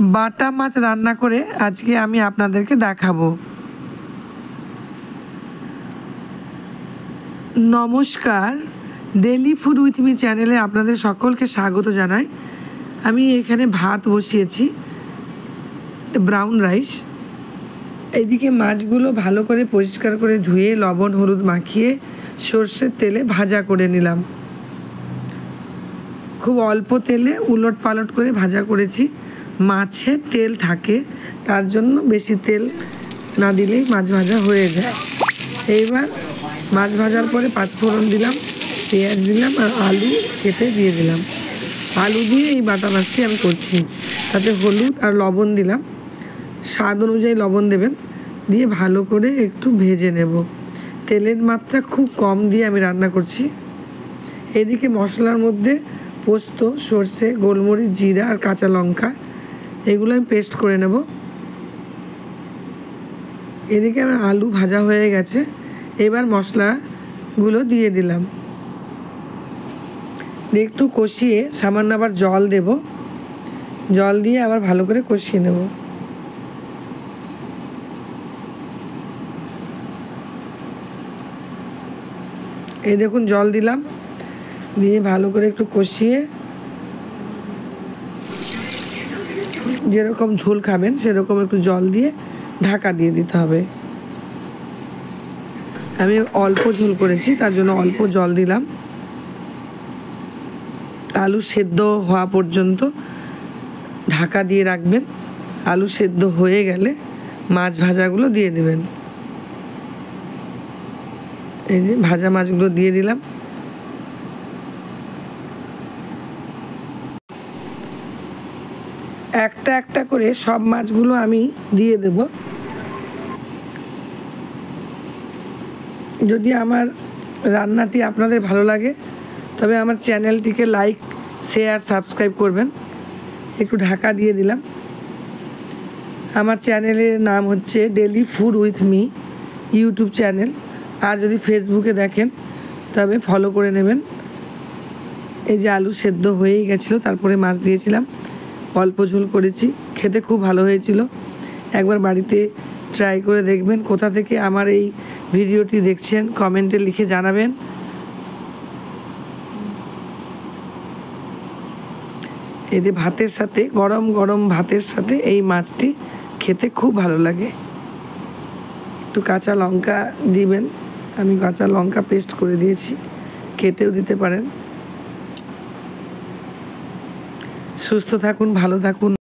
বাটা মাছ রান্না করে আজকে আমি আপনাদেরকে দেখাবো। নমস্কার, ডেলি ফুড উইথ মি চ্যানেলে আপনাদের সকলকে স্বাগত জানাই। আমি এখানে ভাত বসিয়েছি, ব্রাউন রাইস। এইদিকে মাছগুলো ভালো করে পরিষ্কার করে ধুয়ে লবণ হলুদ মাখিয়ে সর্ষের তেলে ভাজা করে নিলাম। খুব অল্প তেলে উলট পালট করে ভাজা করেছি। মাছে তেল থাকে, তার জন্য বেশি তেল না দিলেই মাছ ভাজা হয়ে যায়। এইবার মাছ ভাজার পরে পাঁচফোড়ন দিলাম, পেঁয়াজ দিলাম আর আলু কেটে দিয়ে দিলাম। আলু দিয়ে এই বাটা মাছটি আমি করছি। তাতে হলুদ আর লবণ দিলাম, স্বাদ অনুযায়ী লবণ দেবেন। দিয়ে ভালো করে একটু ভেজে নেব। তেলের মাত্রা খুব কম দিয়ে আমি রান্না করছি। এদিকে মশলার মধ্যে পোস্ত, সর্ষে, গোলমরিচ, জিরা আর কাঁচা লঙ্কা এগুলো আমি পেস্ট করে নেব। এদিকে আমার আলু ভাজা হয়ে গেছে। এবার মশলাগুলো দিয়ে দিলাম, একটু কষিয়ে সামান্য আবার জল দেব। জল দিয়ে আবার ভালো করে কষিয়ে নেব। এই দেখুন জল দিলাম, দিয়ে ভালো করে একটু কষিয়ে যেরকম ঝোল খাবেন সেরকম একটু জল দিয়ে ঢাকা দিয়ে দিতে হবে। আমি অল্প ঝোল করেছি, তার জন্য অল্প জল দিলাম। আলু সেদ্ধ হওয়া পর্যন্ত ঢাকা দিয়ে রাখবেন। আলু সেদ্ধ হয়ে গেলে মাছ ভাজাগুলো দিয়ে দেবেন। এই যে ভাজা মাছগুলো দিয়ে দিলাম। একটা একটা করে সব মাছগুলো আমি দিয়ে দেব। যদি আমার রান্নাটি আপনাদের ভালো লাগে তবে আমার চ্যানেলটিকে লাইক, শেয়ার, সাবস্ক্রাইব করবেন। একটু ঢাকা দিয়ে দিলাম। আমার চ্যানেলের নাম হচ্ছে daily food with me YouTube channel. আর যদি ফেসবুকে দেখেন তবে ফলো করে নেবেন। এই যে আলু সেদ্ধ হয়েই গেছিলো, তারপরে মাছ দিয়েছিলাম। অল্প ঝোল করেছি, খেতে খুব ভালো হয়েছিল। একবার বাড়িতে ট্রাই করে দেখবেন। কোথা থেকে আমার এই ভিডিওটি দেখছেন কমেন্টে লিখে জানাবেন। এই যে ভাতের সাথে, গরম গরম ভাতের সাথে এই মাছটি খেতে খুব ভালো লাগে। একটু কাঁচা লঙ্কা দিবেন। আমি কাঁচা লঙ্কা পেস্ট করে দিয়েছি, কেটেও দিতে পারেন। সুস্থ থাকুন, ভালো থাকুন।